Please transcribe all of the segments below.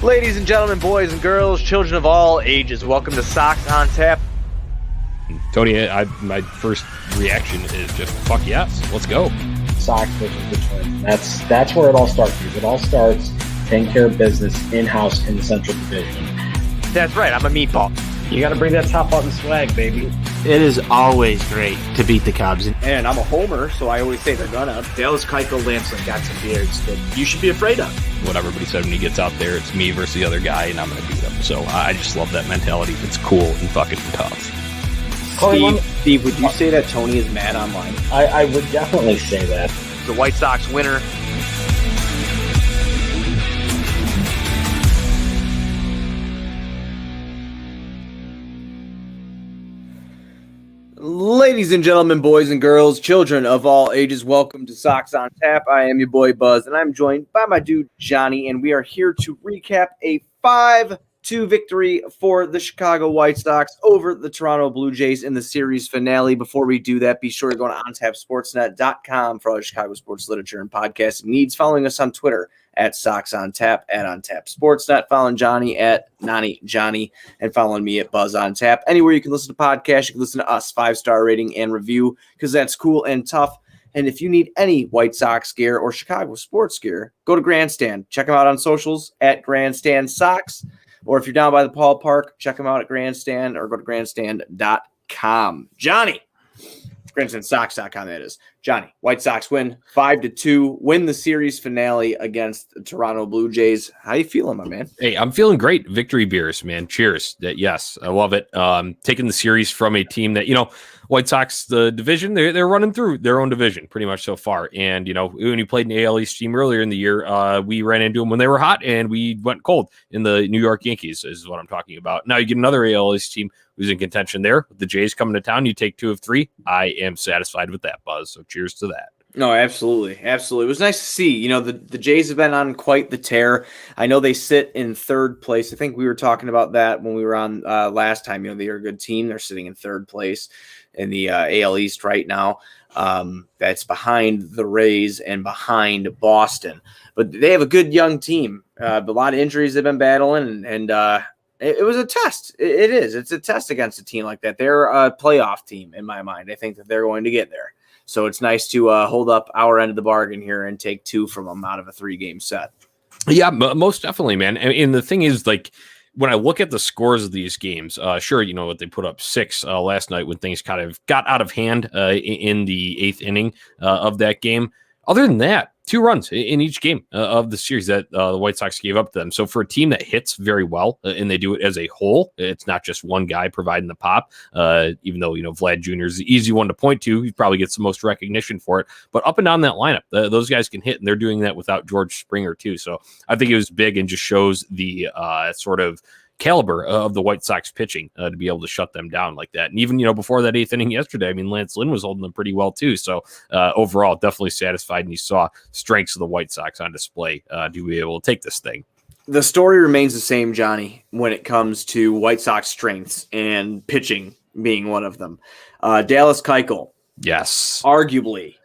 Ladies and gentlemen, boys and girls, children of all ages, welcome to Sox on Tap. Tony, my first reaction is just fuck yes, let's go. Sox versus the Twins. That's where it all starts. Because it all starts taking care of business in-house in the Central Division. That's right, I'm a meatball. You got to bring that top button swag, baby. It is always great to beat the Cubs. And I'm a homer, so I always say they're gonna. Dallas Keuchel, Lansing got some beards that you should be afraid of. What everybody said when he gets out there, it's me versus the other guy, and I'm going to beat him. So I just love that mentality. It's cool and fucking tough. Steve, would you say that Tony is mad online? I would definitely say that. The White Sox winner. Ladies and gentlemen, boys and girls, children of all ages, welcome to Sox on Tap. I am your boy Buzz, and I'm joined by my dude Jonnie, and we are here to recap a 5-2 victory for the Chicago White Sox over the Toronto Blue Jays in the series finale. Before we do that, be sure to go to ontapsportsnet.com for all your Chicago sports literature and podcasting needs. Following us on Twitter at Sox on Tap, at On Tap Sportsnet, following Jonnie at Nani Johnny, and following me at Buzz on Tap. Anywhere you can listen to podcasts, you can listen to us, 5-star rating and review, because that's cool and tough. And if you need any White Sox gear or Chicago sports gear, go to Grandstand. Check them out on socials at Grandstand Sox. Or if you're down by the ballpark, check them out at Grandstand or go to grandstand.com. Jonnie, grandstandsox.com, that is. Jonnie, White Sox win 5-2, win the series finale against the Toronto Blue Jays. How you feeling, my man? Hey, I'm feeling great. Victory beers, man. Cheers. Yes, I love it. Taking the series from a team that, White Sox, the division, they're running through their own division pretty much so far. And, when you played an AL East team earlier in the year, we ran into them when they were hot and we went cold in the New York Yankees is what I'm talking about. Now you get another AL East team who's in contention there. With the Jays coming to town, you take 2 of 3. I am satisfied with that, Buzz. So cheers to that. No, absolutely. Absolutely. It was nice to see. The Jays have been on quite the tear. I know they sit in third place. I think we were talking about that when we were on last time. They are a good team. They're sitting in third place in the AL East right now. That's behind the Rays and behind Boston. But they have a good young team. A lot of injuries they've been battling, and it was a test. It is. It's a test against a team like that. They're a playoff team in my mind. I think that they're going to get there. So it's nice to hold up our end of the bargain here and take 2 from them out of a 3-game set. Yeah, most definitely, man. And the thing is, when I look at the scores of these games, sure, what they put up 6 last night when things kind of got out of hand in the 8th inning of that game. Other than that, 2 runs in each game of the series that the White Sox gave up to them. So for a team that hits very well and they do it as a whole, it's not just one guy providing the pop, even though, Vlad Jr. is the easy one to point to. He probably gets the most recognition for it. But up and down that lineup, those guys can hit, and they're doing that without George Springer too. So I think it was big and just shows the sort of caliber of the White Sox pitching to be able to shut them down like that. And even, before that 8th inning yesterday, Lance Lynn was holding them pretty well too. So overall, definitely satisfied. And you saw strengths of the White Sox on display to be able to take this thing. The story remains the same, Jonnie, when it comes to White Sox strengths and pitching being one of them. Dallas Keuchel. Yes. Arguably.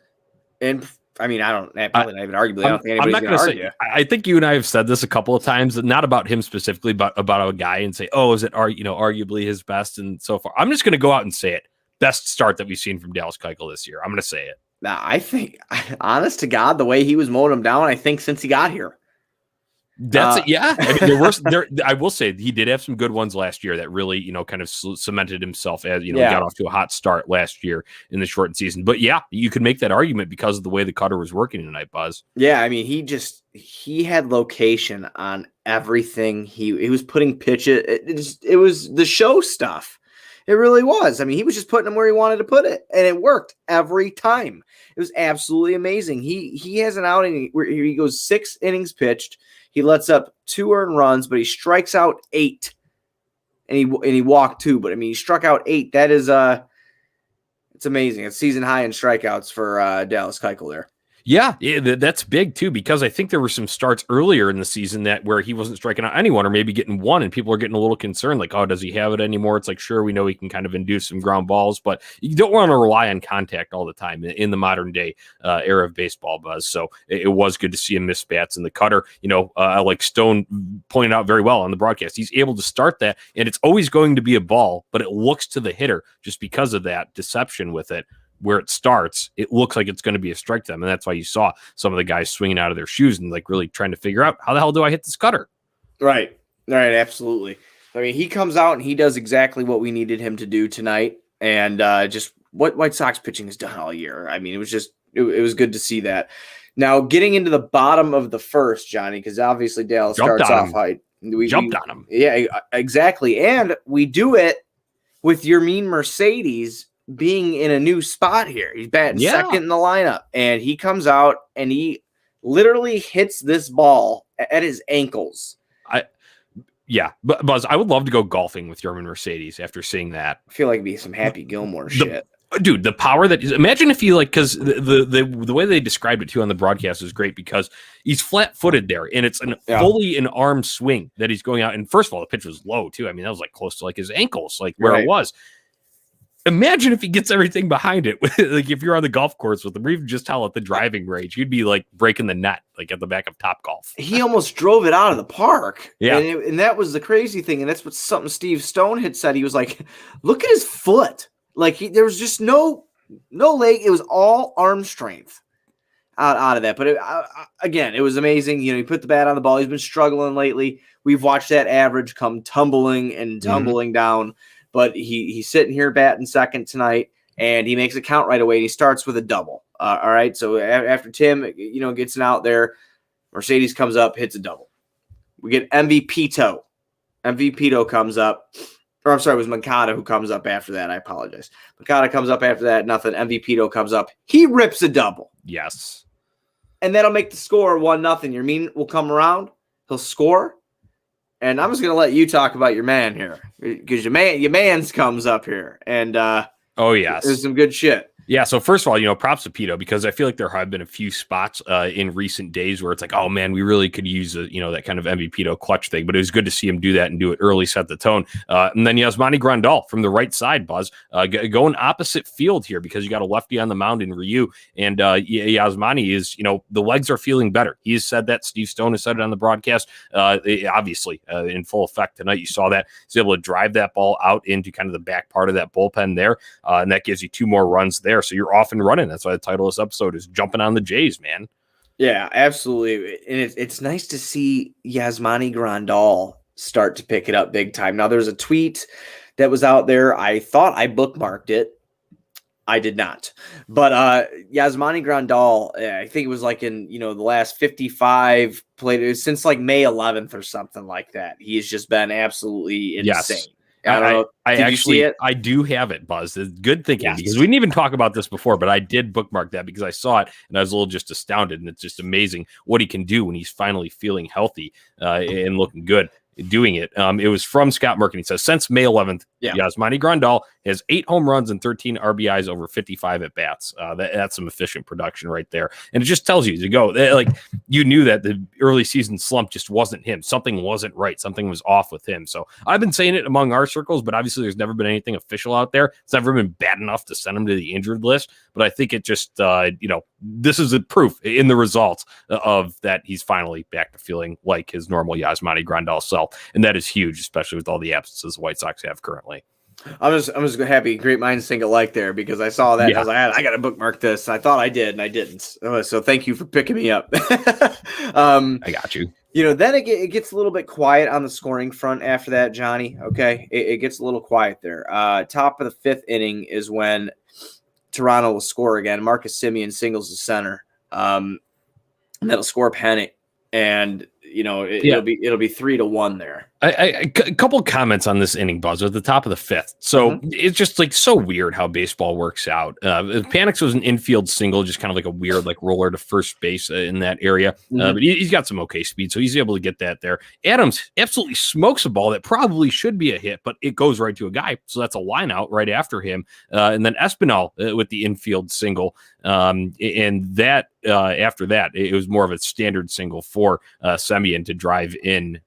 And probably not even arguably. I don't think anybody's going to argue. I think you and I have said this a couple of times, not about him specifically, but about a guy and say, oh, is it, arguably his best and so far. I'm just going to go out and say it. Best start that we've seen from Dallas Keuchel this year. I'm going to say it. Now, I think, honest to God, the way he was mowing him down, I think since he got here. That's it. Yeah. I will say he did have some good ones last year that really, kind of cemented himself as, got off to a hot start last year in the shortened season. But yeah, you could make that argument because of the way the cutter was working tonight, Buzz. Yeah. He had location on everything. He was putting pitches. It was the show stuff. It really was. He was just putting him where he wanted to put it, and it worked every time. It was absolutely amazing. He has an outing where he goes 6 innings pitched. He lets up 2 earned runs, but he strikes out 8, and he walked 2. But he struck out 8. That is it's amazing. It's season high in strikeouts for Dallas Keuchel there. Yeah, that's big too, because I think there were some starts earlier in the season where he wasn't striking out anyone or maybe getting one, and people are getting a little concerned, like, oh, does he have it anymore? It's like, sure, we know he can kind of induce some ground balls, but you don't want to rely on contact all the time in the modern day era of baseball, Buzz. So it was good to see him miss bats in the cutter. Like Stone pointed out very well on the broadcast, he's able to start that, and it's always going to be a ball, but it looks to the hitter just because of that deception with it. Where it starts, it looks like it's going to be a strike to them. And that's why you saw some of the guys swinging out of their shoes and like really trying to figure out, how the hell do I hit this cutter? Right. Absolutely. I mean, he comes out and he does exactly what we needed him to do tonight. And just what White Sox pitching has done all year. I mean, it was just, it was good to see that. Now, getting into the bottom of the first, Johnny, because obviously Dale starts off high. We jumped on him. Yeah, exactly. And we do it with your mean Mercedes being in a new spot here. He's batting second in the lineup, and he comes out and he literally hits this ball at his ankles. But Buzz, I would love to go golfing with Yermin Mercedes after seeing that. I feel like it'd be some Happy Gilmore shit. Dude, the power that is, imagine if he because the way they described it too on the broadcast is great, because he's flat-footed there, and it's fully an arm swing that he's going out. And first of all, the pitch was low too. I mean, that was like close to like his ankles, like where it was. Imagine if he gets everything behind it. Like if you're on the golf course with him, or even just at the driving range, you'd be like breaking the net, like at the back of Top Golf. He almost drove it out of the park. Yeah. And that was the crazy thing. And that's what something Steve Stone had said. He was like, look at his foot. Like there was just no leg. It was all arm strength out of that. But again, it was amazing. He put the bat on the ball. He's been struggling lately. We've watched that average come tumbling down. But he's sitting here batting second tonight, and he makes a count right away. And he starts with a double. All right. So after Tim, gets an out there, Mercedes comes up, hits a double. We get MVPito. MVPito comes up. Or I'm sorry, it was Makata who comes up after that. I apologize. Makata comes up after that. Nothing. MVPito comes up. He rips a double. Yes. And that'll make the score 1-0. Your mean will come around. He'll score. And I'm just going to let you talk about your man here, because your man's comes up here, and oh yes, there's some good shit. Yeah, so first of all, props to Pito, because I feel like there have been a few spots in recent days where it's like, oh man, we really could use that kind of MVP clutch thing. But it was good to see him do that and do it early, set the tone. And then Yasmani Grandal from the right side, Buzz, going opposite field here, because you got a lefty on the mound in Ryu, and Yasmani is, the legs are feeling better. He has said that. Steve Stone has said it on the broadcast. Obviously, in full effect tonight, you saw that he's able to drive that ball out into kind of the back part of that bullpen there, and that gives you 2 more runs there. So you're off and running. That's why the title of this episode is Jumping on the Jays, man. Yeah, absolutely. And it's nice to see Yasmani Grandal start to pick it up big time. Now, there's a tweet that was out there. I thought I bookmarked it. I did not. But Yasmani Grandal, I think it was like in, the last 55 played since like May 11th or something like that. He has just been absolutely insane. Yes. I don't know. I Did you see it? I do have it, Buzz. It's good thinking, because we didn't even talk about this before, but I did bookmark that because I saw it and I was a little just astounded. And it's just amazing what he can do when he's finally feeling healthy and looking good doing it. It was from Scott Merkin. He says, since May 11th, Yasmani Grandal has 8 home runs and 13 RBIs over 55 at bats. That's some efficient production right there. And it just tells you to go. Like, you knew that the early season slump just wasn't him. Something wasn't right. Something was off with him. So I've been saying it among our circles, but obviously there's never been anything official out there. It's never been bad enough to send him to the injured list. But I think it just, this is a proof in the results of that he's finally back to feeling like his normal Yasmani Grandal self. And that is huge, especially with all the absences the White Sox have currently. I'm just happy. Great minds think alike there, because I saw that. And I was like, I got to bookmark this. I thought I did, and I didn't. So thank you for picking me up. I got you. Then it gets a little bit quiet on the scoring front after that, Johnny. Okay, it gets a little quiet there. Top of the 5th inning is when Toronto will score again. Marcus Semien singles the center. And that'll score a pennant, and it'll be 3-1 there. A couple comments on this inning, Buzz, at the top of the fifth. So it's just like so weird how baseball works out. Panicks was an infield single, just kind of like a weird like roller to first base in that area. But he's got some okay speed, so he's able to get that there. Adams absolutely smokes a ball that probably should be a hit, but it goes right to a guy. So that's a line out right after him. And then Espinal with the infield single. And that after that, it was more of a standard single for Semien to drive in,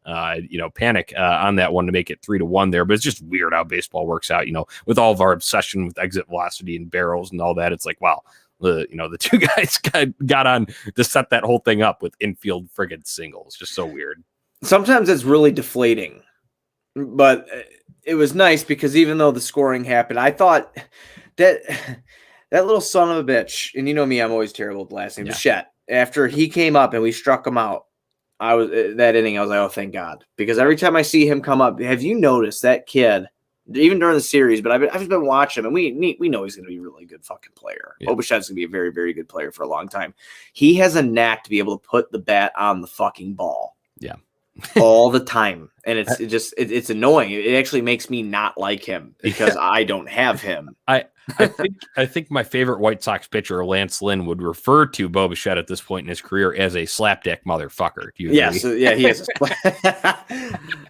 Panic on that one to make it 3-1 there. But it's just weird how baseball works out, with all of our obsession with exit velocity and barrels and all that. It's like, wow, the two guys got on to set that whole thing up with infield friggin' singles. Just so weird. Sometimes it's really deflating, but it was nice because even though the scoring happened, I thought that little son of a bitch, and you know me, I'm always terrible with the last name, Bichette, after he came up and we struck him out, I was like, oh, thank God. Because every time I see him come up, have you noticed that kid, even during the series, but I've just been watching him, and we know he's going to be a really good fucking player. Yeah. Bichette's going to be a very, very good player for a long time. He has a knack to be able to put the bat on the fucking ball. Yeah. all the time. And it's annoying. It actually makes me not like him because I don't have him. I think my favorite White Sox pitcher, Lance Lynn, would refer to Bo Bichette at this point in his career as a slapdick motherfucker. Do you agree? Yes, yeah, he has.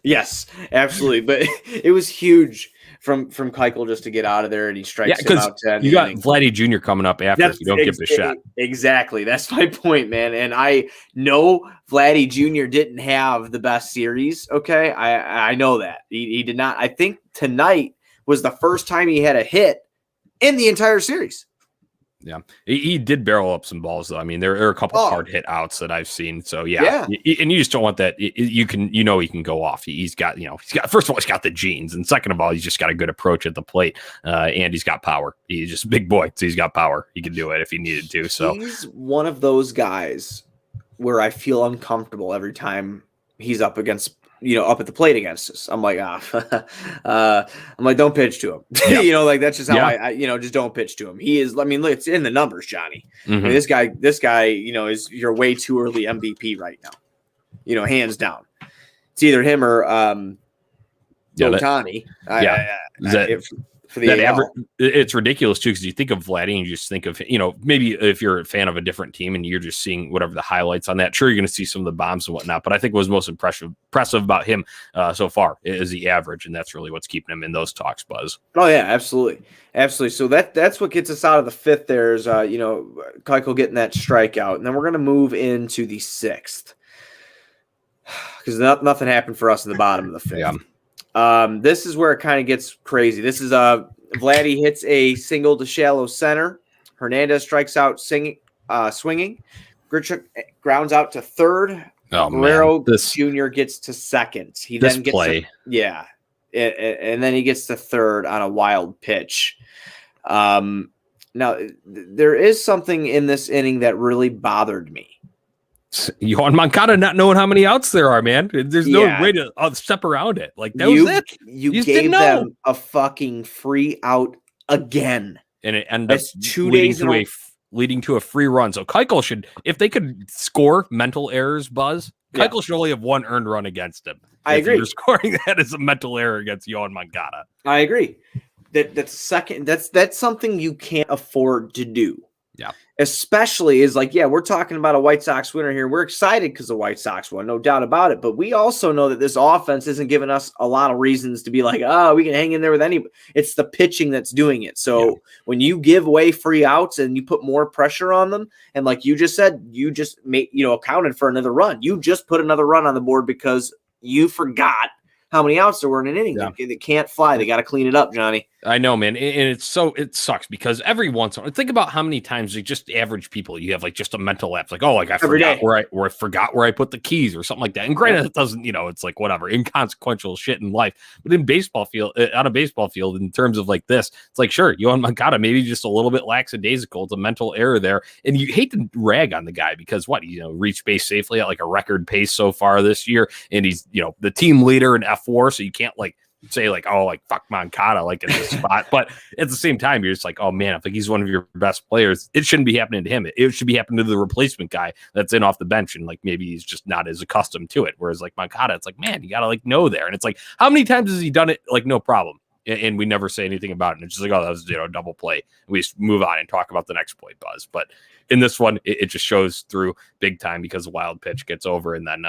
Yes, absolutely. But it was huge from Keuchel just to get out of there, and he strikes him out 10. You got Vladdy Jr. coming up after if you don't give Bichette. Exactly. That's my point, man. And I know Vladdy Jr. didn't have the best series. Okay, I know that he did not. I think tonight was the first time he had a hit in the entire series. Yeah, he did barrel up some balls, though. I mean, there are a couple hard hit outs that I've seen. So yeah. And you just don't want that. He can go off. He's got first of all, he's got the genes, and second of all, he's just got a good approach at the plate, and he's got power. He's just a big boy, so he's got power. He can do it if he needed to. So he's one of those guys where I feel uncomfortable every time he's up against. Up at the plate against us. I'm like, don't pitch to him. Yeah. That's just how I just don't pitch to him. He is, look, it's in the numbers, Johnny. Mm-hmm. I mean, this guy, is you're way too early MVP right now. Hands down. It's either him or Otani. For the AL. It's ridiculous too, because you think of Vladdy and you just think of maybe if you're a fan of a different team and you're just seeing whatever the highlights on that, sure, you're going to see some of the bombs and whatnot, but I think what was most impressive about him so far is the average, and that's really what's keeping him in those talks, Buzz. Oh yeah, absolutely. So that's what gets us out of the fifth. There's Keuchel getting that strikeout, and then we're going to move into the sixth because nothing happened for us in the bottom of the fifth. Yeah. This is where it kind of gets crazy. This is Vladdy hits a single to shallow center. Hernandez strikes out swinging. Grichuk grounds out to third. Oh, Guerrero Jr. gets to second. He then gets play. And then he gets to third on a wild pitch. Now there is something in this inning that really bothered me. Yohan Moncada not knowing how many outs there are, man. There's no way to step around it. Like that was it. You gave them a fucking free out again, and it ended up 2 days leading to a free run. So Keuchel should, if they could score mental errors, Buzz, Keuchel should only have one earned run against him. I agree. You're scoring that as a mental error against Yohan Moncada. I agree. That's something you can't afford to do. Yeah. Especially is we're talking about a White Sox winner here. We're excited because the White Sox won, no doubt about it. But we also know that this offense isn't giving us a lot of reasons to be like, we can hang in there with anybody. It's the pitching that's doing it. So when you give away free outs and you put more pressure on them, and like you just said, you just accounted for another run. You just put another run on the board because you forgot how many outs there were in an inning. Yeah. They can't fly. They got to clean it up, Johnny. I know, man. And it sucks because every once in a while, think about how many times just average people, you have just a mental lapse, I forgot where I put the keys or something like that. And granted, it doesn't, it's whatever, inconsequential shit in life. But in on a baseball field, in terms of this, it's sure, Yohan Moncada, maybe just a little bit lackadaisical. It's a mental error there. And you hate to rag on the guy because reached base safely at a record pace so far this year. And he's, the team leader in F4. So you can't say like, oh, like fuck Moncada, like in this spot. But at the same time, you're just like, oh man, I think he's one of your best players. It shouldn't be happening to him. It should be happening to the replacement guy that's in off the bench. And like, maybe he's just not as accustomed to it. Whereas like Moncada, it's like, man, you got to like know there. And it's like, how many times has he done it? Like, no problem. And we never say anything about it. And it's just like, oh, that was, double play. And we just move on and talk about the next play, Buzz. But in this one, it just shows through big time because the wild pitch gets over and then,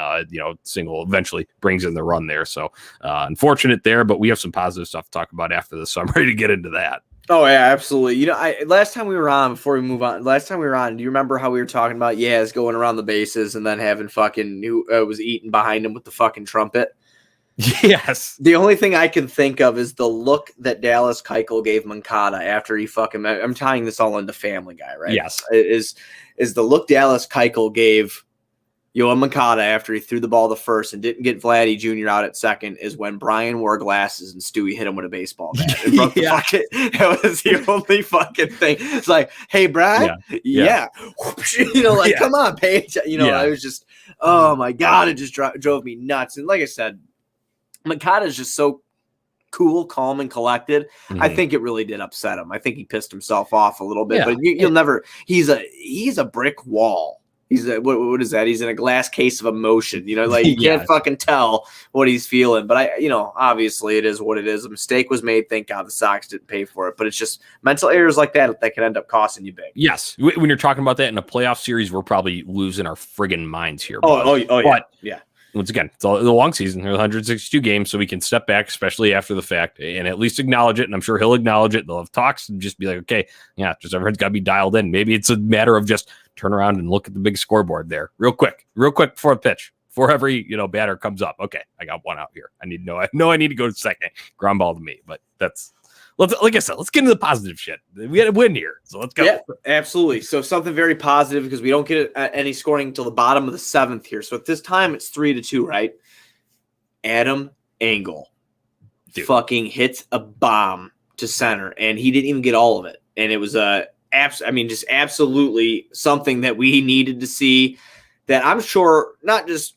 single eventually brings in the run there. So unfortunate there, but we have some positive stuff to talk about after this. So I'm ready to get into that. Oh, yeah, absolutely. Last time we were on, before we move on, do you remember how we were talking about Yaz going around the bases and then having fucking who was eating behind him with the fucking trumpet? Yes. The only thing I can think of is the look that Dallas Keuchel gave Moncada after he fucking. I'm tying this all into Family Guy, right? Yes. Is the look Dallas Keuchel gave Yoan Moncada after he threw the ball to first and didn't get Vladdy Jr. out at second is when Brian wore glasses and Stewie hit him with a baseball bat. And broke the bucket. That was the only fucking thing. It's like, hey, Brad, yeah. Come on, Paige. I was just, oh my God, it just drove me nuts. And like I said, Moncada is just so cool, calm, and collected. Mm-hmm. I think it really did upset him. I think he pissed himself off a little bit, but you'll never. He's a brick wall. He's what is that? He's in a glass case of emotion. You can't fucking tell what he's feeling. But obviously it is what it is. A mistake was made. Thank God the Sox didn't pay for it. But it's just mental errors like that can end up costing you big. Yes, when you're talking about that in a playoff series, we're probably losing our friggin' minds here. Yeah. Once again, it's a long season. There's 162 games, so we can step back, especially after the fact, and at least acknowledge it. And I'm sure he'll acknowledge it. They'll have talks and just be like, okay, yeah, just everyone's got to be dialed in. Maybe it's a matter of just turn around and look at the big scoreboard there real quick before the pitch, before every batter comes up. Okay, I got one out here. I need to go to second. Ground ball to me, but that's. Like I said, let's get into the positive shit. We had a win here, so let's go. Yeah, absolutely. So something very positive because we don't get any scoring until the bottom of the seventh here. So at this time, it's 3-2, right? Adam Engel fucking hits a bomb to center, and he didn't even get all of it. And it was just absolutely something that we needed to see. That I'm sure not just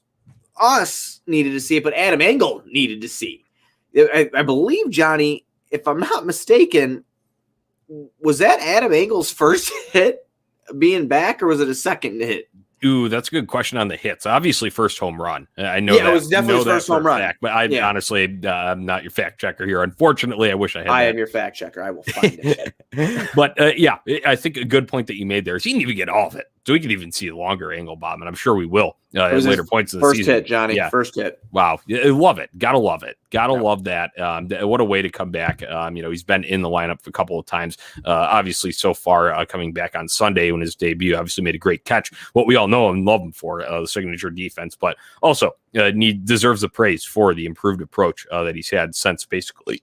us needed to see it, but Adam Engel needed to see. I believe Jonnie. If I'm not mistaken, was that Adam Engel's first hit being back, or was it a second hit? Ooh, that's a good question on the hits. Obviously, first home run. I know. Yeah, it was definitely his first home run. Fact, but honestly, I'm not your fact checker here. Unfortunately, I wish I had. I am your fact checker. I will find it. But I think a good point that you made there is he didn't even get all of it, so we could even see a longer angle bomb, and I'm sure we will at later points in the season. First hit, Jonnie. Yeah. First hit. Wow, love it. Gotta love it. Love that. What a way to come back. He's been in the lineup a couple of times. Obviously, so far coming back on Sunday when his debut, obviously made a great catch. What we all know and love him for, the signature defense, but also deserves the praise for the improved approach that he's had since basically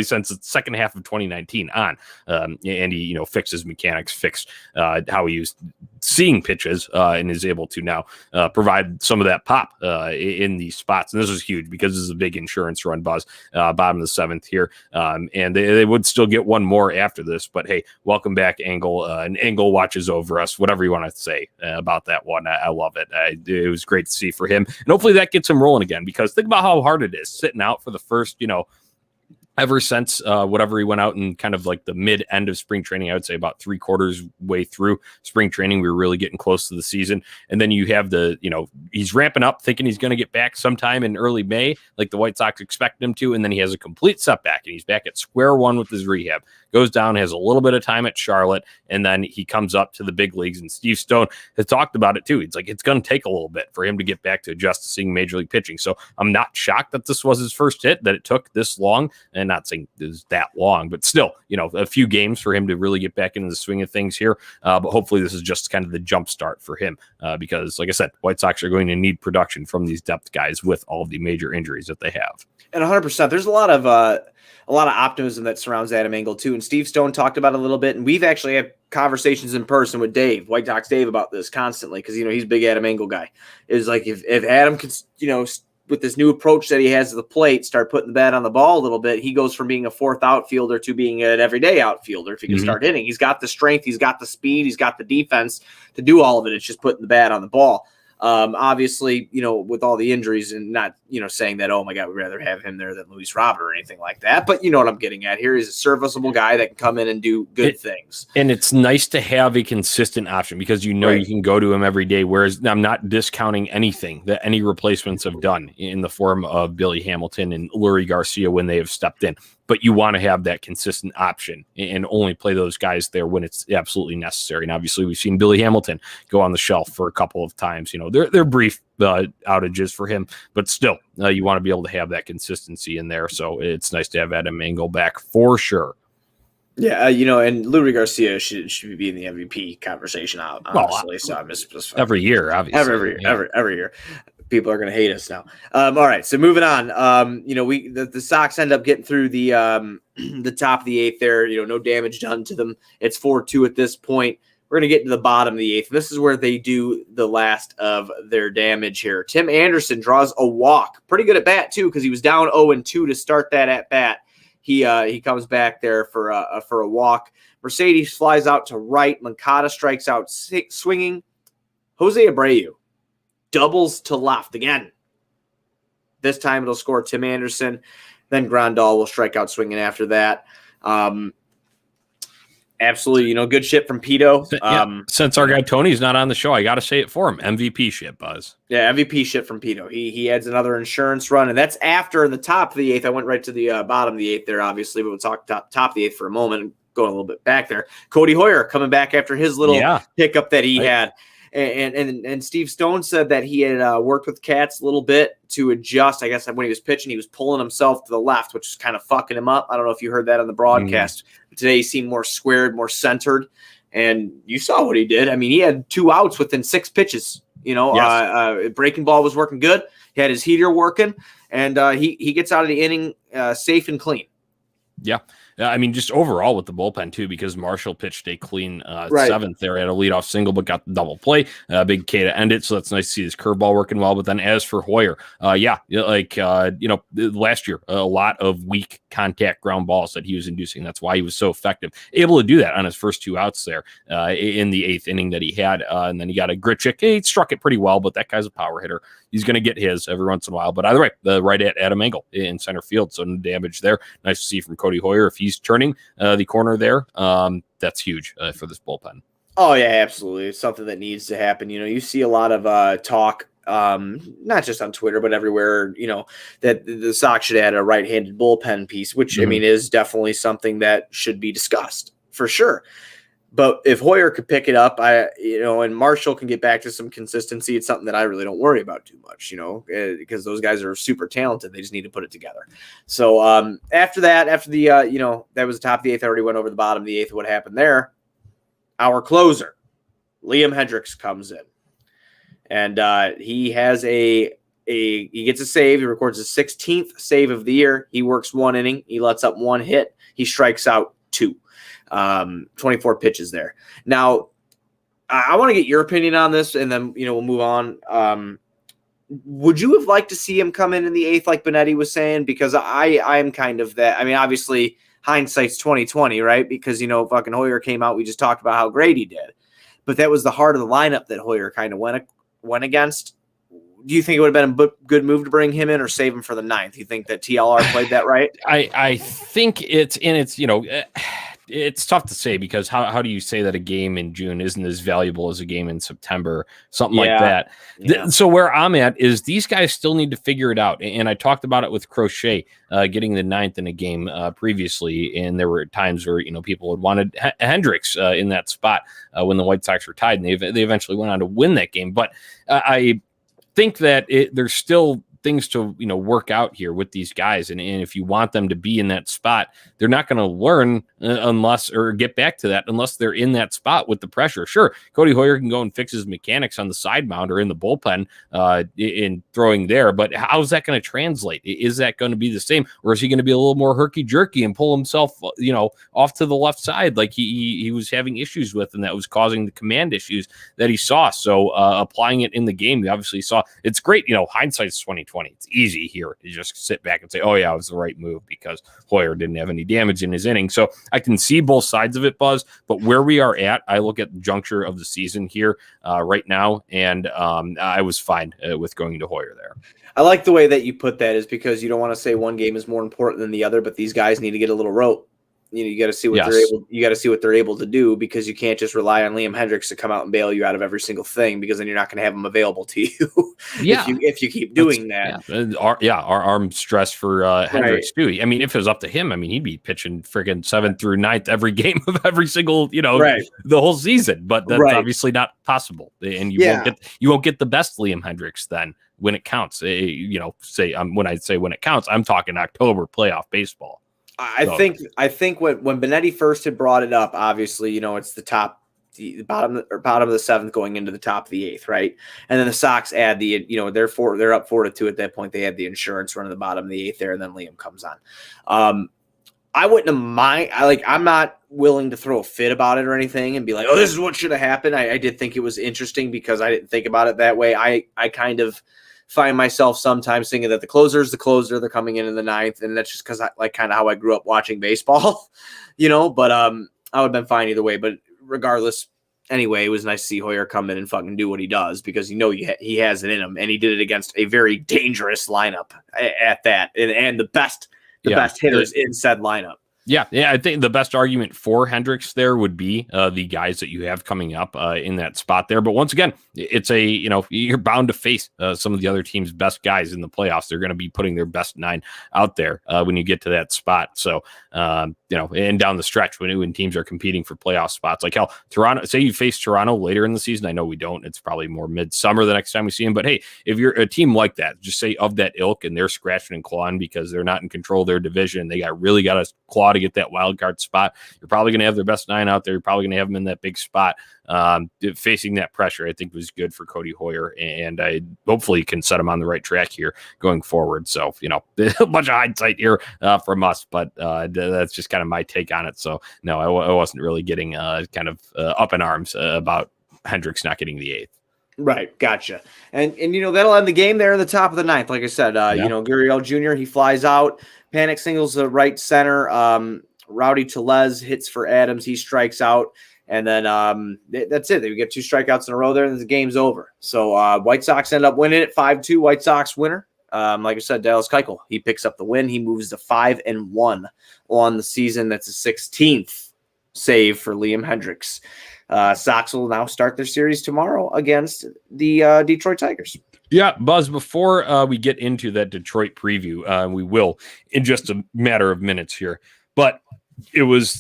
since the second half of 2019 on, and he, fixed his mechanics, fixed how he was seeing pitches, and is able to now provide some of that pop in these spots. And this is huge because this is a big insurance run, Buzz, bottom of the seventh here. And they would still get one more after this, but hey, welcome back, Engel. And Engel watches over us, whatever you want to say about that one. I love it. It was great to see for him. And hopefully that gets him rolling again, because think about how hard it is sitting out for the first, ever since whatever he went out and kind of like the mid end of spring training. I would say about 3/4 way through spring training, we were really getting close to the season. And then you have he's ramping up thinking he's going to get back sometime in early May, like the White Sox expect him to. And then he has a complete setback and he's back at square one with his rehab, goes down, has a little bit of time at Charlotte, and then he comes up to the big leagues. And Steve Stone has talked about it too. It's like, it's going to take a little bit for him to get back to adjust to seeing major league pitching. So I'm not shocked that this was his first hit, that it took this long. And not saying it was that long, but still, a few games for him to really get back into the swing of things here. But hopefully this is just kind of the jump start for him, because like I said, White Sox are going to need production from these depth guys with all of the major injuries that they have. And 100%, there's a lot of optimism that surrounds Adam Engel too. And Steve Stone talked about it a little bit, and we've actually had conversations in person with Dave, White Sox Dave, about this constantly, because he's a big Adam Engel guy. It's like if Adam could, with this new approach that he has to the plate, start putting the bat on the ball a little bit, he goes from being a fourth outfielder to being an everyday outfielder. If he can start hitting, he's got the strength, he's got the speed, he's got the defense to do all of it. It's just putting the bat on the ball. Obviously, with all the injuries and not, saying that, oh my God, we'd rather have him there than Luis Robert or anything like that. But you know what I'm getting at here. He's a serviceable guy that can come in and do good things. And it's nice to have a consistent option because Right. you can go to him every day. Whereas I'm not discounting anything that any replacements have done in the form of Billy Hamilton and Lurie Garcia when they have stepped in. But you want to have that consistent option and only play those guys there when it's absolutely necessary. And obviously, we've seen Billy Hamilton go on the shelf for a couple of times. They're brief outages for him, but still, you want to be able to have that consistency in there. So it's nice to have Adam Engel back for sure. Yeah, and Lurie Garcia should be in the MVP conversation, honestly. So I'm just every year, obviously. Every year. People are going to hate us now. All right, so moving on. The Sox end up getting through the top of the eighth there. No damage done to them. It's 4-2 at this point. We're going to get to the bottom of the eighth. This is where they do the last of their damage here. Tim Anderson draws a walk. Pretty good at bat, too, because he was down 0-2 to start that at bat. He comes back there for a walk. Mercedes flies out to right. Moncada strikes out swinging. Jose Abreu doubles to left again. This time it'll score Tim Anderson. Then Grandal will strike out swinging after that. Absolutely, good shit from Pito. Since our guy Tony's not on the show, I got to say it for him. MVP shit, Buzz. Yeah, MVP shit from Pito. He adds another insurance run, and that's after the top of the eighth. I went right to the bottom of the eighth there, obviously, but we'll talk top of the eighth for a moment. Going a little bit back there. Cody Hoyer coming back after his little pickup that he had. And Steve Stone said that he had worked with Katz a little bit to adjust. I guess when he was pitching, he was pulling himself to the left, which is kind of fucking him up. I don't know if you heard that on the broadcast. Today he seemed more squared, more centered, and you saw what he did. I mean, he had 2 outs within 6 pitches. Breaking ball was working good. He had his heater working, and he gets out of the inning safe and clean. Yeah. I mean, just overall with the bullpen, too, because Marshall pitched a clean 7th there at a leadoff single, but got the double play. Big K to end it. So that's nice to see his curveball working well. But then as for Hoyer, last year, a lot of weak contact ground balls that he was inducing. That's why he was so effective. Able to do that on his first 2 outs there in the 8th inning that he had. And then he got a Grichuk. He struck it pretty well, but that guy's a power hitter. He's going to get his every once in a while. But either way, right at Adam Engel in center field. So no damage there. Nice to see from Cody Hoyer. If he's turning the corner there, that's huge for this bullpen. Oh, yeah, absolutely. It's something that needs to happen. You see a lot of talk, not just on Twitter, but everywhere, that the Sox should add a right-handed bullpen piece, which, I mean, is definitely something that should be discussed for sure. But if Hoyer could pick it up, and Marshall can get back to some consistency, it's something that I really don't worry about too much, because those guys are super talented. They just need to put it together. So after the, that was the top of the 8th. I already went over the bottom of the 8th. What happened there? Our closer, Liam Hendricks, comes in. And he has he gets a save. He records his 16th save of the year. He works 1 inning. He lets up 1 hit. He strikes out 2. 24 pitches there. Now, I want to get your opinion on this, and then, we'll move on. Would you have liked to see him come in the 8th, like Benetti was saying? Because I'm kind of that. I mean, obviously, hindsight's 2020, right? Because, fucking Hoyer came out. We just talked about how great he did. But that was the heart of the lineup that Hoyer kind of went against. Do you think it would have been a good move to bring him in or save him for the 9th? You think that TLR played that right? I think it's tough to say because how do you say that a game in June isn't as valuable as a game in September, something like that. Yeah. So where I'm at is these guys still need to figure it out. And I talked about it with Crochet getting the 9th in a game previously. And there were times where, people had wanted Hendricks in that spot when the White Sox were tied, and they eventually went on to win that game. But I think that there's still things to work out here with these guys, and if you want them to be in that spot, they're not going to learn get back to that unless they're in that spot with the pressure. Sure, Cody Hoyer can go and fix his mechanics on the side mound or in the bullpen in throwing there, but how's that going to translate? Is that going to be the same, or is he going to be a little more herky jerky and pull himself off to the left side like he was having issues with, and that was causing the command issues that he saw? So applying it in the game, we obviously saw. It's great, hindsight's 2020. 2020. It's easy here to just sit back and say, oh, yeah, it was the right move because Hoyer didn't have any damage in his inning. So I can see both sides of it, Buzz, but where we are at, I look at the juncture of the season here right now, and I was fine with going to Hoyer there. I like the way that you put that, is because you don't want to say one game is more important than the other, but these guys need to get a little rope. You got to see what they're able to do, because you can't just rely on Liam Hendriks to come out and bail you out of every single thing, because then you're not going to have him available to you. if you keep doing that. Our arm stress for Hendriks too. I mean, if it was up to him, I mean, he'd be pitching friggin' 7th through 9th every game of every single, the whole season. But that's obviously not possible, and you won't get the best Liam Hendriks then when it counts. When I say when it counts, I'm talking October playoff baseball. I think when Benetti first had brought it up, obviously, it's the bottom of the 7th going into the top of the 8th, right? And then the Sox add they're up 4-2 at that point. They had the insurance run at the bottom of the 8th there, and then Liam comes on. I wouldn't have mind. I'm not willing to throw a fit about it or anything and be like, oh, this is what should have happened. I did think it was interesting because I didn't think about it that way. I kind of find myself sometimes thinking that the closer is the closer. They're coming in the 9th, and that's just because I like kind of how I grew up watching baseball, But I would have been fine either way. But regardless, anyway, it was nice to see Hoyer come in and fucking do what he does, because he has it in him, and he did it against a very dangerous lineup at that, and the best hitters in said lineup. Yeah, I think the best argument for Hendriks there would be the guys that you have coming up in that spot there. But once again, it's you're bound to face some of the other team's best guys in the playoffs. They're going to be putting their best 9 out there when you get to that spot. So, and down the stretch when teams are competing for playoff spots, like hell, Toronto, say you face Toronto later in the season. I know we don't. It's probably more midsummer the next time we see them. But hey, if you're a team like that, just say of that ilk, and they're scratching and clawing because they're not in control of their division, they got to claw to get that wild card spot. You're probably going to have their best 9 out there. You're probably going to have them in that big spot. Facing that pressure, I think was good for Cody Hoyer, and I hopefully can set him on the right track here going forward. So, a bunch of hindsight here from us, but that's just kind of my take on it. So no, I wasn't really getting kind of up in arms about Hendriks not getting the 8th. Right, gotcha. And that'll end the game there in the top of the 9th. Like I said, Gurriel Jr., he flies out, panic singles to right center. Rowdy Tellez hits for Adams. He strikes out. And then that's it. They get 2 strikeouts in a row there, and the game's over. So White Sox end up winning it 5-2. White Sox winner. Like I said, Dallas Keuchel, he picks up the win. He moves to 5-1 on the season. That's a 16th save for Liam Hendriks. Sox will now start their series tomorrow against the Detroit Tigers. Yeah, Buzz, before we get into that Detroit preview, we will in just a matter of minutes here. But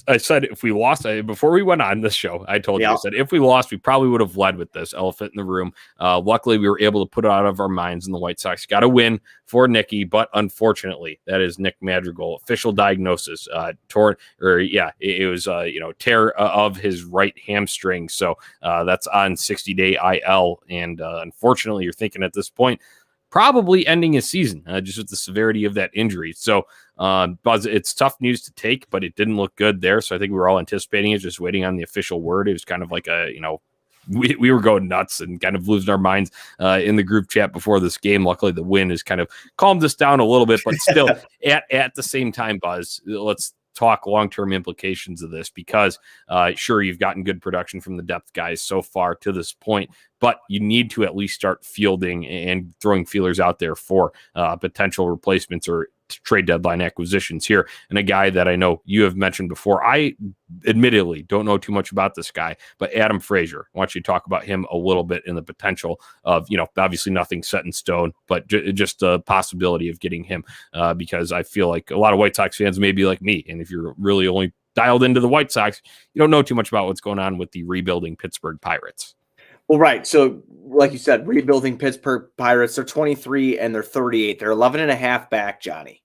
I said if we lost, before we went on this show, I told you, I said if we lost, we probably would have led with this elephant in the room. Luckily, we were able to put it out of our minds, and the White Sox got a win for Nicky, but unfortunately, that is Nick Madrigal. Official diagnosis, tear of his right hamstring. So that's on 60-day IL, and unfortunately, you're thinking at this point, probably ending his season just with the severity of that injury. So, Buzz, it's tough news to take, but it didn't look good there. So I think we were all anticipating it, just waiting on the official word. It was kind of like we were going nuts and kind of losing our minds in the group chat before this game. Luckily, the win has kind of calmed us down a little bit, but still at the same time, Buzz, let's talk long-term implications of this, because sure, you've gotten good production from the depth guys so far to this point, but you need to at least start fielding and throwing feelers out there for potential replacements or trade deadline acquisitions here. And a guy that I know you have mentioned before, I admittedly don't know too much about this guy, but Adam Frazier, I want you to talk about him a little bit in the potential of, obviously nothing set in stone, but just the possibility of getting him because I feel like a lot of White Sox fans may be like me. And if you're really only dialed into the White Sox, you don't know too much about what's going on with the rebuilding Pittsburgh Pirates. Well, right. So, like you said, rebuilding Pittsburgh Pirates, they're 23 and they're 38. They're 11 and a half back, Johnny.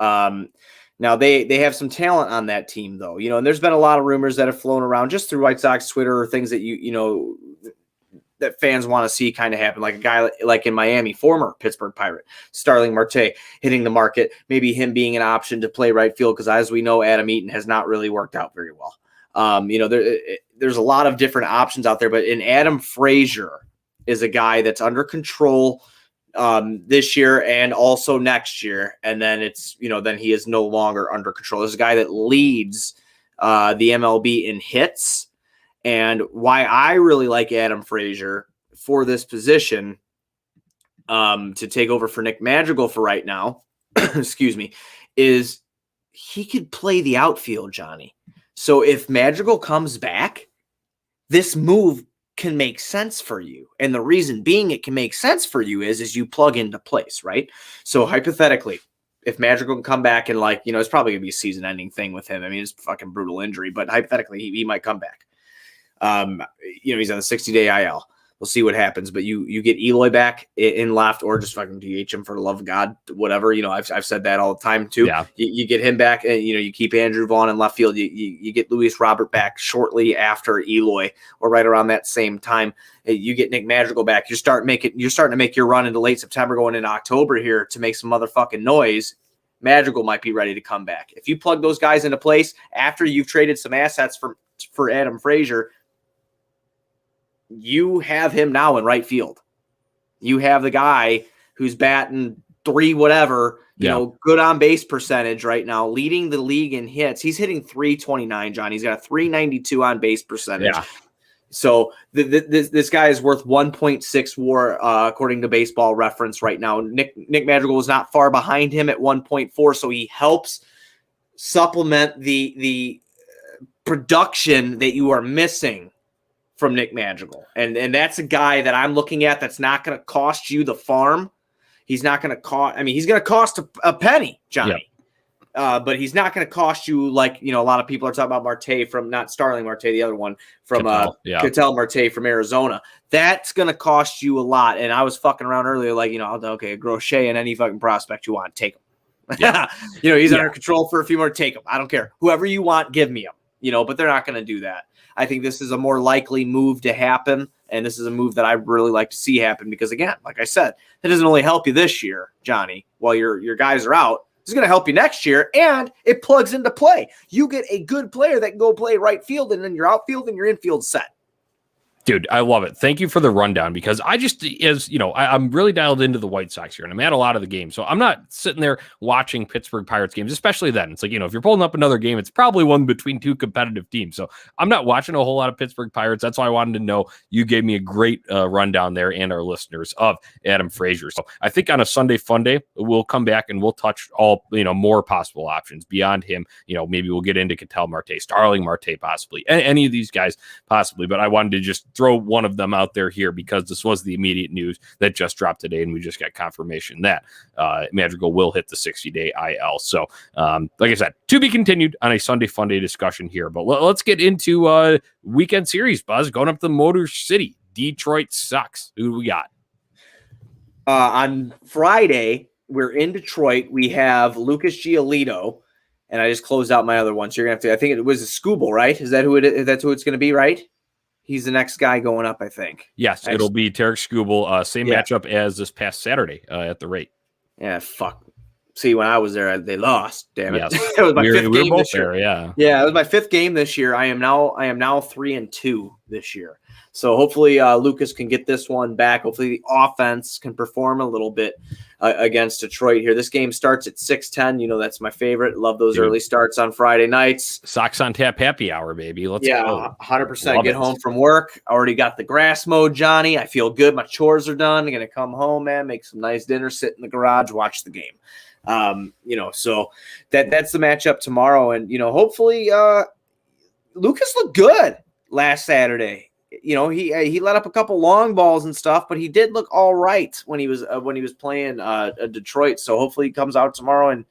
Now they have some talent on that team, though, and there's been a lot of rumors that have flown around just through White Sox Twitter, or things that that fans want to see kind of happen, like a guy like in Miami, former Pittsburgh Pirate, Starling Marte hitting the market, maybe him being an option to play right field, because as we know, Adam Eaton has not really worked out very well. There's a lot of different options out there, but Adam Frazier is a guy that's under control. this year and also next year. And then then he is no longer under control. This is a guy that leads the MLB in hits. And why I really like Adam Frazier for this position to take over for Nick Madrigal for right now, excuse me, is he could play the outfield, Johnny. So if Madrigal comes back, this move can make sense for you. And the reason being it can make sense for you is you plug into place, right? So hypothetically, if Madrigal can come back and it's probably going to be a season-ending thing with him. I mean, it's a fucking brutal injury, but hypothetically, he might come back. He's on the 60-day IL. We'll see what happens, but you get Eloy back in left, or just fucking DH him for the love of God, whatever. I've said that all the time too. Yeah. You get him back, and you keep Andrew Vaughn in left field. You get Luis Robert back shortly after Eloy, or right around that same time. You get Nick Madrigal back. You're starting to make your run into late September, going into October here to make some motherfucking noise. Madrigal might be ready to come back. If you plug those guys into place after you've traded some assets for Adam Frazier, you have him now in right field. You have the guy who's batting 3 whatever, good on base percentage right now, leading the league in hits. He's hitting 329, John. He's got a 392 on base percentage. Yeah. So this guy is worth 1.6 WAR according to Baseball Reference right now. Nick Madrigal was not far behind him at 1.4, so he helps supplement the production that you are missing from Nick Madrigal. And that's a guy that I'm looking at that's not going to cost you the farm. He's not going to cost – he's going to cost a penny, Johnny. Yep. But he's not going to cost you a lot of people are talking about Marte from – not Starling Marte, the other one from Ketel Marte from Arizona. That's going to cost you a lot. And I was fucking around earlier okay, Grosche and any fucking prospect you want, take him. Yeah. He's under control for a few more, take him. I don't care. Whoever you want, give me him. But they're not going to do that. I think this is a more likely move to happen, and this is a move that I really like to see happen because, again, like I said, it doesn't only help you this year, Johnny, while your guys are out. It's going to help you next year, and it plugs into play. You get a good player that can go play right field, and then your outfield and your infield set. Dude, I love it. Thank you for the rundown because I'm really dialed into the White Sox here and I'm at a lot of the games. So I'm not sitting there watching Pittsburgh Pirates games, especially then. It's if you're pulling up another game, it's probably one between two competitive teams. So I'm not watching a whole lot of Pittsburgh Pirates. That's why I wanted to know. You gave me a great rundown there and our listeners of Adam Frazier. So I think on a Sunday Fun Day, we'll come back and we'll touch all, more possible options beyond him. Maybe we'll get into Ketel Marte, Starling Marte, possibly any of these guys possibly. But I wanted to just throw one of them out there here because this was the immediate news that just dropped today, and we just got confirmation that Madrigal will hit the 60-day IL. So, like I said, to be continued on a Sunday Fun Day discussion here. But let's get into weekend series, Buzz. Going up to Motor City, Detroit sucks. Who do we got? On Friday, we're in Detroit. We have Lucas Giolito, and I just closed out my other one. So you're gonna have to. I think it was a Skubal, right? Is that who it is? That's who it's going to be, right? He's the next guy going up, I think. Yes, it'll be Tarek Skubal. Same matchup as this past Saturday at the rate. Yeah, fuck. See, when I was there, they lost. Damn it! Yes. It was my fifth game this year. Yeah, it was my fifth game this year. I am now 3-2 this year. So hopefully Lucas can get this one back. Hopefully the offense can perform a little bit against Detroit here. This game starts at 6:10. That's my favorite. Love those early starts on Friday nights. Sox on Tap happy hour, baby. Let's go. 100%. Get home from work. Already got the grass mowed, Johnny. I feel good. My chores are done. I'm going to come home, man, make some nice dinner, sit in the garage, watch the game. So that's the matchup tomorrow. And, hopefully Lucas looked good last Saturday. He let up a couple long balls and stuff, but he did look all right when he was playing Detroit. So hopefully he comes out tomorrow and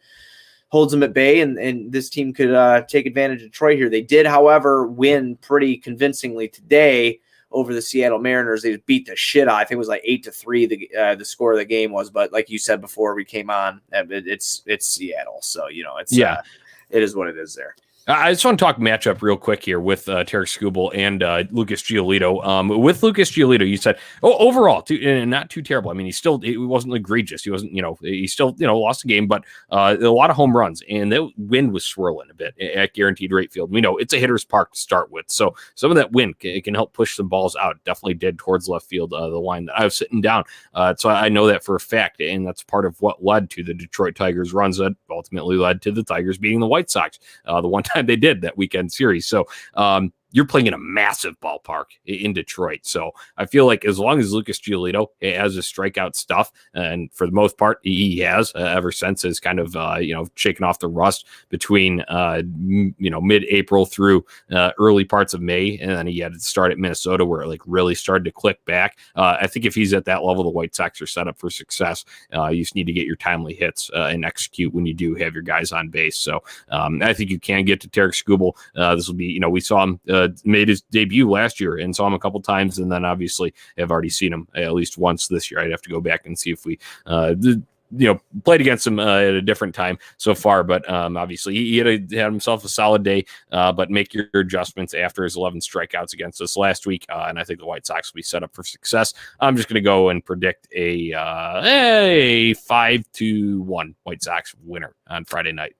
holds them at bay, and this team could take advantage of Detroit here. They did, however, win pretty convincingly today over the Seattle Mariners. They beat the shit out. I think it was like 8-3 the score of the game was, but like you said before we came on, it's Seattle. So, it is what it is there. I just want to talk matchup real quick here with Tarek Skubal and Lucas Giolito. With Lucas Giolito, you said, overall, not too terrible. I mean, it wasn't egregious. He wasn't, he still, lost the game, but a lot of home runs, and the wind was swirling a bit at Guaranteed Rate Field. We know it's a hitter's park to start with, so some of that wind can help push some balls out. Definitely did towards left field, the line that I was sitting down. So I know that for a fact, and that's part of what led to the Detroit Tigers runs that ultimately led to the Tigers beating the White Sox. The one time they did that weekend series. So you're playing in a massive ballpark in Detroit. So I feel like as long as Lucas Giolito has his strikeout stuff, and for the most part, he has ever since his kind of, shaking off the rust between, mid-April through early parts of May. And then he had to start at Minnesota where it really started to click back. I think if he's at that level, the White Sox are set up for success. You just need to get your timely hits and execute when you do have your guys on base. So I think you can get to Tarek Skubal. This will be, we saw him made his debut last year and saw him a couple times, and then obviously have already seen him at least once this year. I'd have to go back and see if we played against him at a different time so far, but obviously he had himself a solid day, but make your adjustments after his 11 strikeouts against us last week, and I think the White Sox will be set up for success. I'm just going to go and predict a 5-1 White Sox winner on Friday night.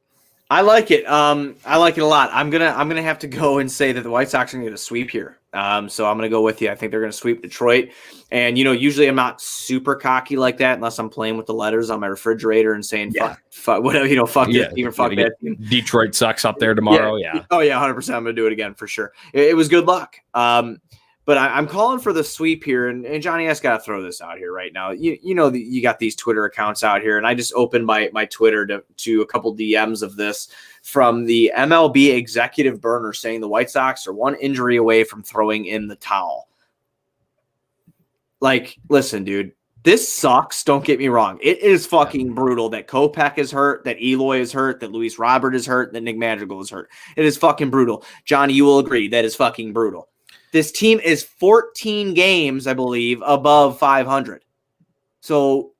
I like it. I like it a lot. I'm gonna have to go and say that the White Sox are gonna get a sweep here. So I'm gonna go with you. I think they're gonna sweep Detroit. And usually I'm not super cocky like that unless I'm playing with the letters on my refrigerator and saying fuck whatever, fuck it, even fuck that team. Detroit sucks up there tomorrow. Yeah. Oh yeah, 100%. I'm gonna do it again for sure. It was good luck. But I'm calling for the sweep here, and Johnny, I just got to throw this out here right now. You got these Twitter accounts out here, and I just opened my Twitter to a couple DMs of this from the MLB executive burner saying the White Sox are one injury away from throwing in the towel. Listen, dude, this sucks. Don't get me wrong. It is fucking brutal that Kopech is hurt, that Eloy is hurt, that Luis Robert is hurt, that Nick Madrigal is hurt. It is fucking brutal. Johnny, you will agree that is fucking brutal. This team is 14 games, I believe, above 500. So,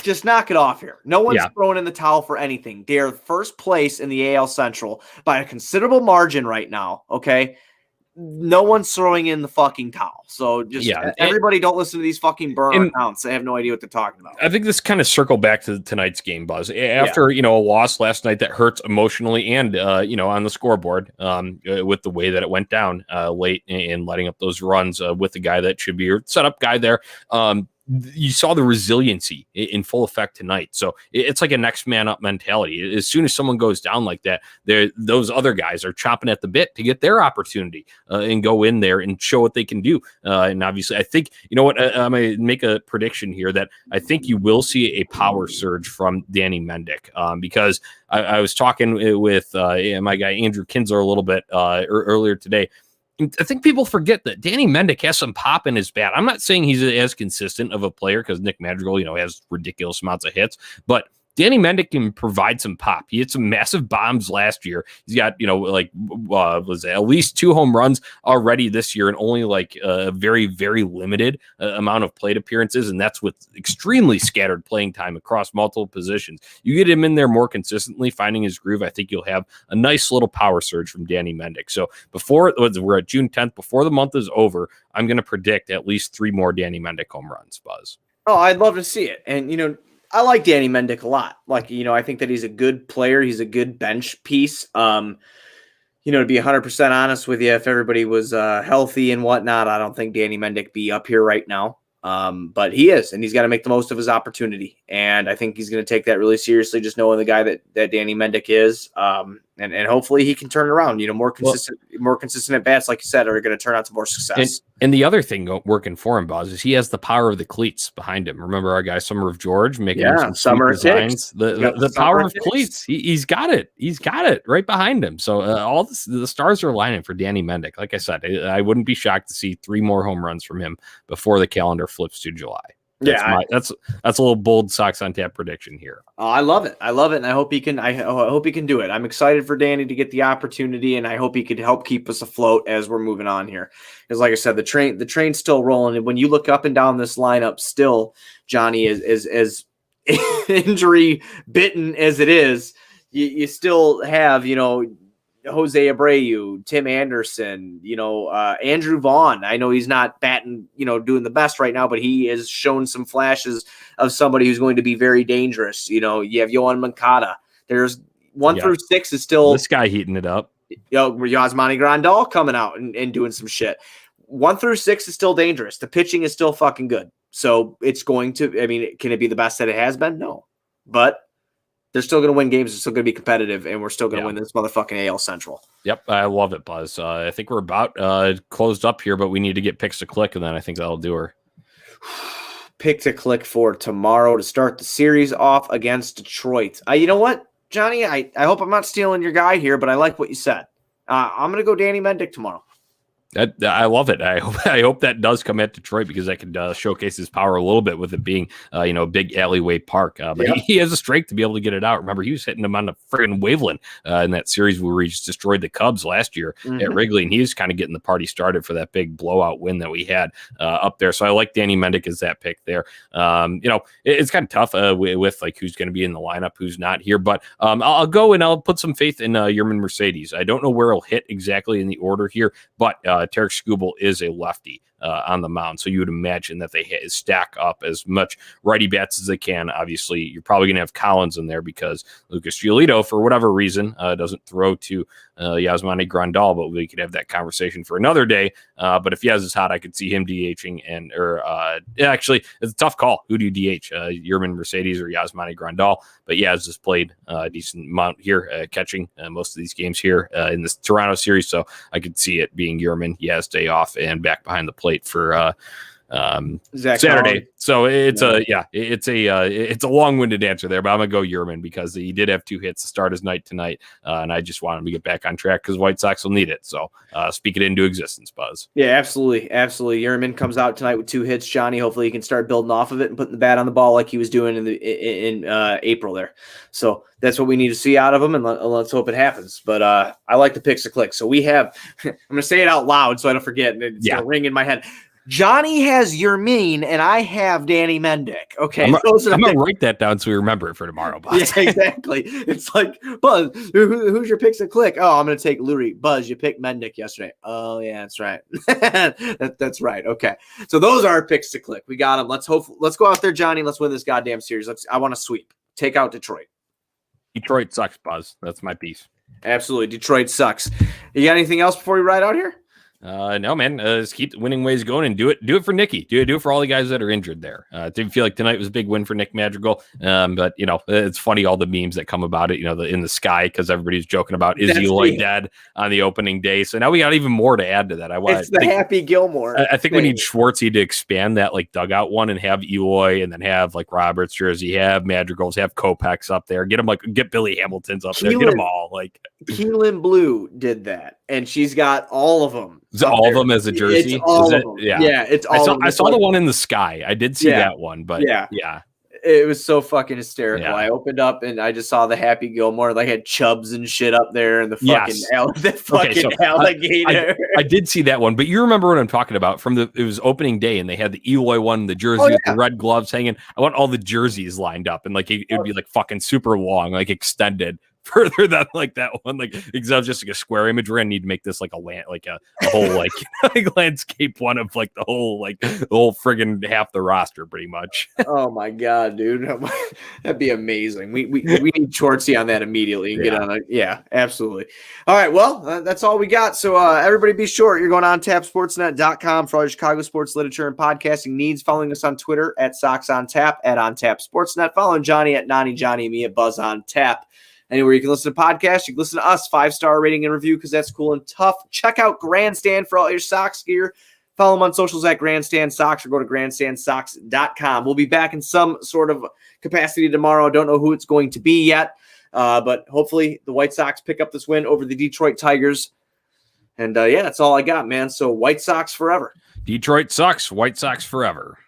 just knock it off here. No one's throwing in the towel for anything. They're first place in the AL Central by a considerable margin right now, okay? No one's throwing in the fucking towel. So just everybody don't listen to these fucking burner accounts. They have no idea what they're talking about. I think this kind of circled back to tonight's game, Buzz. After, a loss last night that hurts emotionally and, on the scoreboard with the way that it went down late in letting up those runs with the guy that should be your setup guy there. You saw the resiliency in full effect tonight. So it's like a next man up mentality. As soon as someone goes down like that, those other guys are chomping at the bit to get their opportunity and go in there and show what they can do. And obviously, I think, I'm going to make a prediction here that I think you will see a power surge from Danny Mendick because I was talking with my guy Andrew Kinsler a little bit earlier today. I think people forget that Danny Mendick has some pop in his bat. I'm not saying he's as consistent of a player because Nick Madrigal, has ridiculous amounts of hits, but Danny Mendick can provide some pop. He hit some massive bombs last year. He's got, was at least 2 home runs already this year and only a very, very limited amount of plate appearances. And that's with extremely scattered playing time across multiple positions. You get him in there more consistently, finding his groove. I think you'll have a nice little power surge from Danny Mendick. So we're at June 10th, before the month is over, I'm going to predict at least 3 more Danny Mendick home runs, Buzz. Oh, I'd love to see it. And, I like Danny Mendick a lot. I think that he's a good player. He's a good bench piece. To be 100% honest with you, if everybody was healthy and whatnot, I don't think Danny Mendick be up here right now. But he is, and he's got to make the most of his opportunity. And I think he's going to take that really seriously, just knowing the guy that Danny Mendick is. And hopefully he can turn it around. More consistent at bats, like you said, are going to turn out to more success. And the other thing working for him, Buzz, is he has the power of the cleats behind him. Remember our guy Summer of George making some summer designs. The power of cleats. He's got it. He's got it right behind him. So the stars are aligning for Danny Mendick. Like I said, I wouldn't be shocked to see 3 more home runs from him before the calendar flips to July. That's a little bold Sox on Tap prediction here. I love it, and I hope he can. I hope he can do it. I'm excited for Danny to get the opportunity, and I hope he could help keep us afloat as we're moving on here. Because, like I said, the train's still rolling, and when you look up and down this lineup, still Johnny is injury bitten as it is. you still have, Jose Abreu, Tim Anderson, Andrew Vaughn. I know he's not batting, doing the best right now, but he has shown some flashes of somebody who's going to be very dangerous. You have Yohan Moncada. There's 1 through 6 is still this guy heating it up. Yasmani Grandal coming out and doing some shit. 1 through 6 is still dangerous. The pitching is still fucking good. So it's going to, can it be the best that it has been? No, but they're still going to win games. It's still going to be competitive, and we're still going to win this motherfucking AL Central. Yep, I love it, Buzz. I think we're about closed up here, but we need to get picks to click, and then I think that'll do her. Pick to click for tomorrow to start the series off against Detroit. You know what, Johnny? I hope I'm not stealing your guy here, but I like what you said. I'm going to go Danny Mendick tomorrow. I love it. I hope that does come at Detroit because that could showcase his power a little bit with it being, a big alleyway park. But he has a strength to be able to get it out. Remember, he was hitting them on the friggin' Waveland in that series where we just destroyed the Cubs last year at Wrigley, and he was kind of getting the party started for that big blowout win that we had up there. So I like Danny Mendick as that pick there. It's kind of tough with like who's going to be in the lineup, who's not here. But I'll go and I'll put some faith in Yerman Mercedes. I don't know where he'll hit exactly in the order here, but Tarek Skubal is a lefty on the mound, so you would imagine that they stack up as much righty bats as they can. Obviously, you're probably going to have Collins in there because Lucas Giolito, for whatever reason, doesn't throw to Yasmani Grandal, but we could have that conversation for another day. But if Yaz is hot, I could see him DHing, actually, it's a tough call. Who do you DH? Yerman Mercedes or Yasmani Grandal? But Yaz has played a decent amount here, catching most of these games here in this Toronto series, so I could see it being Yerman, Yaz day off, and back behind the plate for Saturday. So it's a long-winded answer there, but I'm gonna go Yerman because he did have 2 hits to start his night tonight, and I just want him to get back on track because White Sox will need it. So speak it into existence, Buzz. Yeah, absolutely. Yerman comes out tonight with 2 hits. Johnny, hopefully he can start building off of it and putting the bat on the ball like he was doing in April there. So that's what we need to see out of him, and let's hope it happens. But I like the picks to click. So we have, I'm gonna say it out loud so I don't forget, and it's gonna ring in my head. Johnny has Yermin, and I have Danny Mendick. Okay, I'm going to write that down so we remember it for tomorrow, Buzz. Yeah, exactly. It's like, Buzz, who's your picks to click? Oh, I'm going to take Lurie. Buzz, you picked Mendick yesterday. Oh, yeah, that's right. That's right. Okay, so those are our picks to click. We got them. Let's go out there, Johnny. Let's win this goddamn series. I want to sweep. Take out Detroit. Detroit sucks, Buzz. That's my piece. Absolutely. Detroit sucks. You got anything else before we ride out here? No, man. Just keep the winning ways going and do it for Nicky. Do it for all the guys that are injured there. I didn't feel like tonight was a big win for Nick Madrigal. But it's funny all the memes that come about it. In the sky because everybody's joking about is Eloy dead on the opening day. So now we got even more to add to that. It's the Happy Gilmore. I think we need Schwartzy to expand that like dugout one and have Eloy and then have like Roberts jersey, have Madrigals, have Kopech's up there. Get Billy Hamilton's up there. Get them all. Like Keelan Blue did that, and she's got all of them. Is it all of them as a jersey? It's all of them. Yeah, it's all of them. I saw the one in the sky. I did see that one, but yeah. It was so fucking hysterical. Yeah. I opened up and I just saw the Happy Gilmore. Like had Chubbs and shit up there and the fucking alligator. I did see that one, but you remember what I'm talking about it was opening day and they had the Eloy one, the jersey with the red gloves hanging. I want all the jerseys lined up and like it would be like fucking super long, like extended further than like that one, like because I was just like a square image. We're gonna need to make this like a whole like landscape one of like the whole friggin' half the roster pretty much. Oh my god, dude, that'd be amazing. We need Schwartzy on that immediately and get on it. Yeah, absolutely. All right, well that's all we got. So everybody be sure you're going on tapsportsnet.com for all your Chicago sports literature and podcasting needs. Following us on Twitter at Sox on Tap, at On Tap Sportsnet. Following Johnny at Nani Johnny, me at Buzz on Tap. Anywhere you can listen to podcasts, you can listen to us, 5-star rating and review because that's cool and tough. Check out Grandstand for all your Sox gear. Follow them on socials at Grandstand Sox or go to grandstandsox.com. We'll be back in some sort of capacity tomorrow. Don't know who it's going to be yet, but hopefully the White Sox pick up this win over the Detroit Tigers. And that's all I got, man. So White Sox forever. Detroit sucks. White Sox forever.